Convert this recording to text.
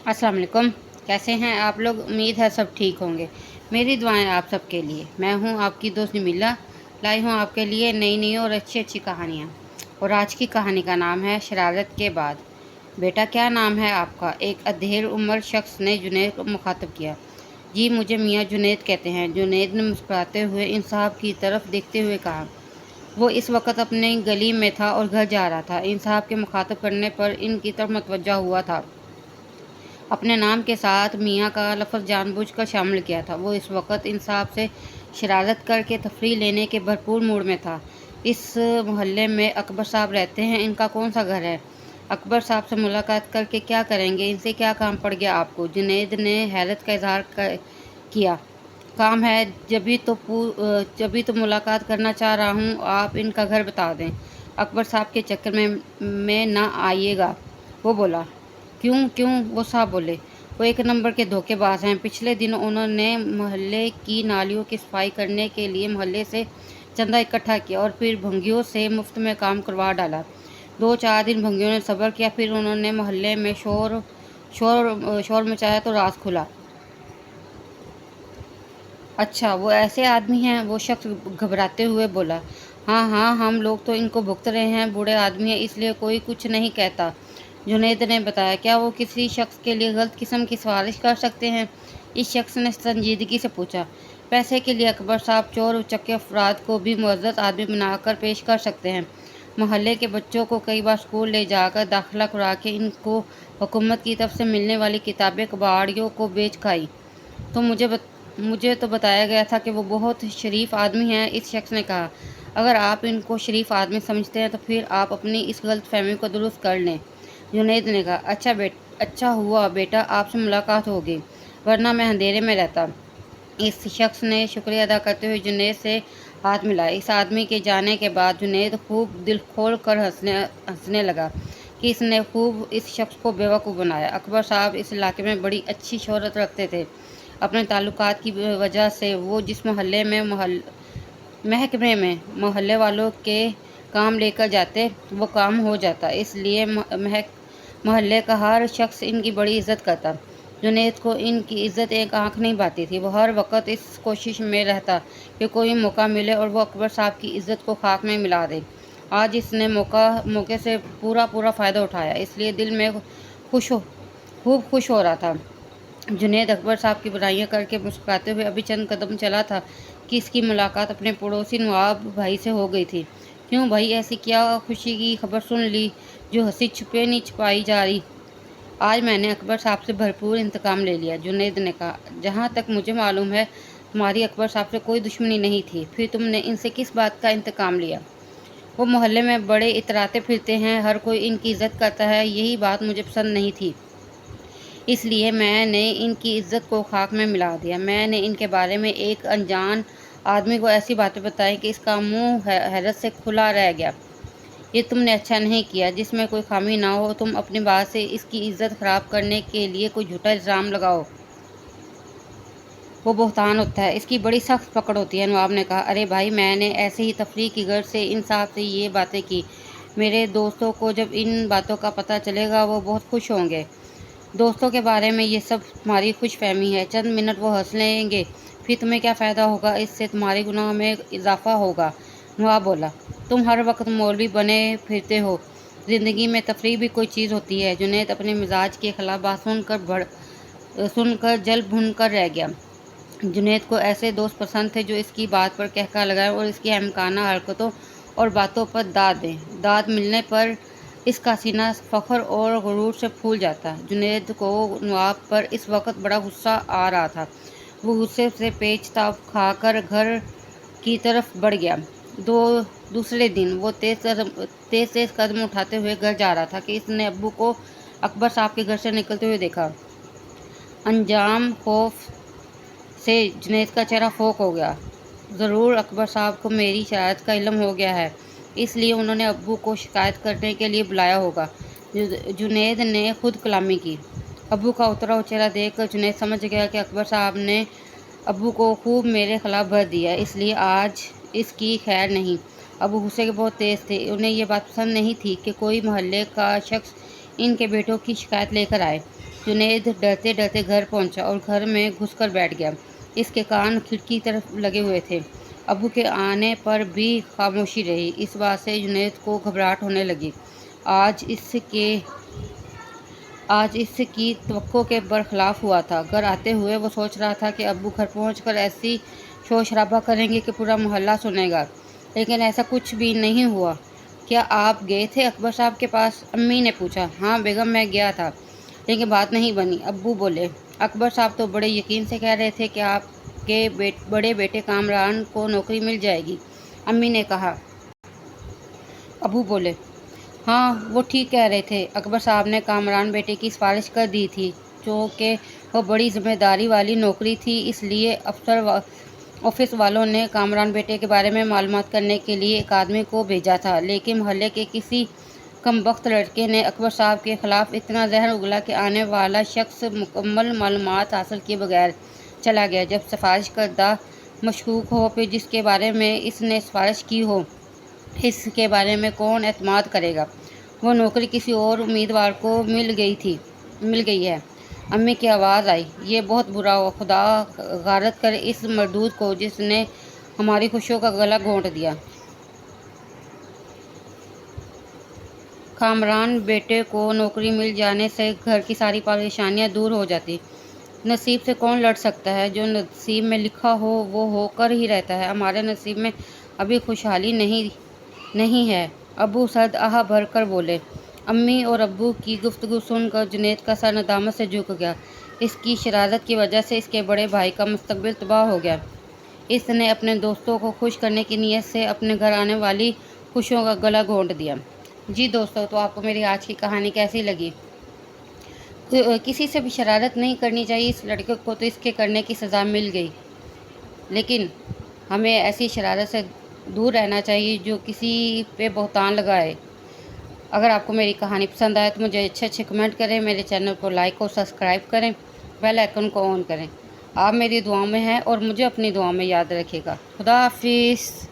अस्सलाम वालेकुम। कैसे हैं आप लोग? उम्मीद है सब ठीक होंगे। मेरी दुआएं आप सब के लिए। मैं हूं आपकी दोस्त निमिला, लाई हूं आपके लिए नई नई और अच्छी अच्छी कहानियां। और आज की कहानी का नाम है शरारत के बाद। बेटा, क्या नाम है आपका? एक अधेड़ उम्र शख्स ने जुनैद को मुखातब किया। जी, मुझे मियाँ जुनैद कहते हैं, जुनैद ने मुस्कुराते हुए इन साहब की तरफ देखते हुए कहा। वो इस वक्त अपनी गली में था और घर जा रहा था। इन साहब के मुखातब करने पर इनकी तरफ मतवज्जा हुआ था। अपने नाम के साथ मियाँ का लफ्ज़ जानबूझकर शामिल किया था। वो इस वक्त इंसाफ से शरारत करके तफरीह लेने के भरपूर मूड में था। इस मोहल्ले में अकबर साहब रहते हैं, इनका कौन सा घर है? अकबर साहब से मुलाकात करके क्या करेंगे? इनसे क्या काम पड़ गया आपको? जुनैद ने हैरत का इजहार किया। काम है, जभी तो मुलाकात करना चाह रहा हूँ, आप इनका घर बता दें। अकबर साहब के चक्कर में ना आइएगा, वो बोला। क्यों क्यों? वो साहब बोले। वो एक नंबर के धोखेबाज हैं। पिछले दिनों उन्होंने मोहल्ले की नालियों की सफाई करने के लिए मोहल्ले से चंदा इकट्ठा किया और फिर भंगियों से मुफ्त में काम करवा डाला। 2-4 दिन भंगियों ने सब्र किया, फिर उन्होंने मोहल्ले में शोर शोर शोर मचाया तो राज खुला। अच्छा, वो ऐसे आदमी हैं? वो शख्स घबराते हुए बोला। हाँ हाँ, हम लोग तो इनको भुगत रहे हैं। बूढ़े आदमी हैं, इसलिए कोई कुछ नहीं कहता। जुनैद ने बताया। क्या वो किसी शख्स के लिए गलत किस्म की सिफारिश कर सकते हैं? इस शख्स ने संजीदगी से पूछा। पैसे के लिए अकबर साहब चोर उचक्के अफराद को भी मुअज़्ज़ज़ आदमी बनाकर पेश कर सकते हैं। मोहल्ले के बच्चों को कई बार स्कूल ले जाकर दाखिला करा के इनको हुकूमत की तरफ से मिलने वाली किताबें कबाड़ियों को बेच खाई। तो मुझे तो बताया गया था कि वो बहुत शरीफ आदमी हैं, इस शख्स ने कहा। अगर आप इनको शरीफ आदमी समझते हैं तो फिर आप अपनी इस गलत फहमी को दुरुस्त कर लें। जुनैद ने कहा। अच्छा हुआ बेटा आपसे मुलाकात हो गई, वरना मैं अंधेरे में रहता। इस शख्स ने शुक्रिया अदा करते हुए जुनैद से हाथ मिलाया। इस आदमी के जाने के बाद जुनैद खूब दिल खोल कर हंसने लगा कि इसने खूब इस शख्स को बेवकूफ़ बनाया। अकबर साहब इस इलाके में बड़ी अच्छी शोहरत रखते थे। अपने ताल्लुकात की वजह से वो जिस महकमे में मोहल्ले वालों के काम लेकर जाते, वो काम हो जाता। इसलिए मोहल्ले का हर शख्स इनकी बड़ी इज्जत करता। जुनैद को इनकी इज्जत एक आंख नहीं पाती थी। वो हर वक्त इस कोशिश में रहता कि कोई मौका मिले और वो अकबर साहब की इज्जत को खाक में मिला दे। आज इसने मौके से पूरा फ़ायदा उठाया, इसलिए दिल में खूब खुश हो रहा था। जुनैद अकबर साहब की बुराइयां करके मुस्कुराते हुए अभी चंद कदम चला था कि इसकी मुलाकात अपने पड़ोसी नवाब भाई से हो गई थी। क्यों भाई, ऐसी क्या खुशी की खबर सुन ली जो हंसी छुपे नहीं छुपाई जा रही? आज मैंने अकबर साहब से भरपूर इंतकाम ले लिया, जुनैद ने कहा। जहाँ तक मुझे मालूम है तुम्हारी अकबर साहब से कोई दुश्मनी नहीं थी, फिर तुमने इनसे किस बात का इंतकाम लिया? वो मोहल्ले में बड़े इतराते फिरते हैं, हर कोई इनकी इज्जत करता है, यही बात मुझे पसंद नहीं थी, इसलिए मैंने इनकी इज्जत को खाक में मिला दिया। मैंने इनके बारे में एक अनजान आदमी को ऐसी बातें बताई कि इसका मुंह हैरत से खुला रह गया। ये तुमने अच्छा नहीं किया। जिसमें कोई खामी ना हो, तुम अपनी बात से इसकी इज्जत खराब करने के लिए कोई झूठा इल्ज़ाम लगाओ, वो बहतान होता है, इसकी बड़ी सख्त पकड़ होती है। नवाब ने कहा। अरे भाई, मैंने ऐसे ही तफरीह की गर्ज से इन साहब से ये बातें की। मेरे दोस्तों को जब इन बातों का पता चलेगा वो बहुत खुश होंगे। दोस्तों के बारे में ये सब तुम्हारी खुश फहमी है। चंद मिनट वो हंस लेंगे, फिर तुम्हें क्या फ़ायदा होगा? इससे तुम्हारे गुनाह में इजाफा होगा। नवाब बोला। तुम हर वक्त मौलवी बने फिरते हो, ज़िंदगी में तफरीह भी कोई चीज़ होती है। जुनैद अपने मिजाज के खिलाफ बात सुनकर जल भुन कर रह गया। जुनैद को ऐसे दोस्त पसंद थे जो इसकी बात पर कहका लगाएं और इसकी अहमकाना हरकतों और बातों पर दाद दें। दाद मिलने पर इसका सीना फ़ख्र और गुरूर से फूल जाता। जुनैद को नवाब पर इस वक्त बड़ा गुस्सा आ रहा था। वो गुस्से से पेच ताप खाकर घर की तरफ बढ़ गया। दूसरे दिन वो तेज़ कदम उठाते हुए घर जा रहा था कि इसने अब्बू को अकबर साहब के घर से निकलते हुए देखा। अंजाम खौफ से जुनैद का चेहरा फोक हो गया। ज़रूर अकबर साहब को मेरी शरारत का इल्म हो गया है, इसलिए उन्होंने अब्बू को शिकायत करने के लिए बुलाया होगा। जुनैद ने खुद कलामी की। अब्बू का उतरा हुआ चेहरा देखकर जुनैद समझ गया कि अकबर साहब ने अब्बू को खूब मेरे खिलाफ भर दिया, इसलिए आज इसकी खैर नहीं। अब्बू गुस्से के बहुत तेज़ थे। उन्हें यह बात पसंद नहीं थी कि कोई मोहल्ले का शख्स इनके बेटों की शिकायत लेकर आए। جنید ڈرتے ڈرتے گھر پہنچا اور گھر میں گھس کر بیٹھ گیا۔ اس کے کان کھڑکی طرف لگے ہوئے تھے۔ ابو کے آنے پر بھی خاموشی رہی۔ اس بات سے جنید کو گھبراہٹ ہونے لگی۔ آج اس کی توقع کے برخلاف ہوا تھا۔ گھر آتے ہوئے وہ سوچ رہا تھا کہ ابو گھر پہنچ کر ایسی شور شرابہ کریں گے کہ پورا محلہ سنے گا، لیکن ایسا کچھ بھی نہیں ہوا۔ کیا آپ گئے تھے اکبر صاحب کے پاس؟ امی نے پوچھا۔ ہاں بیگم، میں گیا تھا، لیکن بات نہیں بنی، ابو بولے۔ اکبر صاحب تو بڑے یقین سے کہہ رہے تھے کہ آپ کے بڑے بیٹے کامران کو نوکری مل جائے گی، امی نے کہا۔ ابو بولے، ہاں وہ ٹھیک کہہ رہے تھے، اکبر صاحب نے کامران بیٹے کی سفارش کر دی تھی، چونکہ وہ بڑی ذمہ داری والی نوکری تھی، اس لیے آفس والوں نے کامران بیٹے کے بارے میں معلومات کرنے کے لیے ایک آدمی کو بھیجا تھا، لیکن محلے کے کسی کمبخت لڑکے نے اکبر صاحب کے خلاف اتنا زہر اگلا کہ آنے والا شخص مکمل معلومات حاصل کیے بغیر چلا گیا۔ جب سفارش کردہ مشکوک ہو، پھر جس کے بارے میں اس نے سفارش کی ہو، اس کے بارے میں کون اعتماد کرے گا؟ وہ نوکری کسی اور امیدوار کو مل گئی ہے۔ امی کی آواز آئی، یہ بہت برا ہوا، خدا غارت کرے اس مردود کو جس نے ہماری خوشیوں کا گلا گھونٹ دیا۔ کامران بیٹے کو نوکری مل جانے سے گھر کی ساری پریشانیاں دور ہو جاتی۔ نصیب سے کون لڑ سکتا ہے؟ جو نصیب میں لکھا ہو وہ ہو کر ہی رہتا ہے۔ ہمارے نصیب میں ابھی خوشحالی نہیں ہے، ابو سرد آہ بھر کر بولے۔ امی اور ابو کی گفتگو سن کر جنید کا سر ندامت سے جھک گیا۔ اس کی شرارت کی وجہ سے اس کے بڑے بھائی کا مستقبل تباہ ہو گیا۔ اس نے اپنے دوستوں کو خوش کرنے کی نیت سے اپنے گھر آنے والی خوشیوں کا گلا گھونٹ دیا۔ جی دوستو، تو آپ کو میری آج کی کہانی کیسی لگی؟ کسی سے بھی شرارت نہیں کرنی چاہیے۔ اس لڑکے کو تو اس کے کرنے کی سزا مل گئی، لیکن ہمیں ایسی شرارت سے دور رہنا چاہیے جو کسی پہ بہتان لگائے۔ اگر آپ کو میری کہانی پسند آئے تو مجھے اچھے کمنٹ کریں، میرے چینل کو لائک اور سبسکرائب کریں، بیل آئیکن کو آن کریں۔ آپ میری دعاؤں میں ہیں اور مجھے اپنی دعاؤں میں یاد رکھیے گا۔ خدا حافظ۔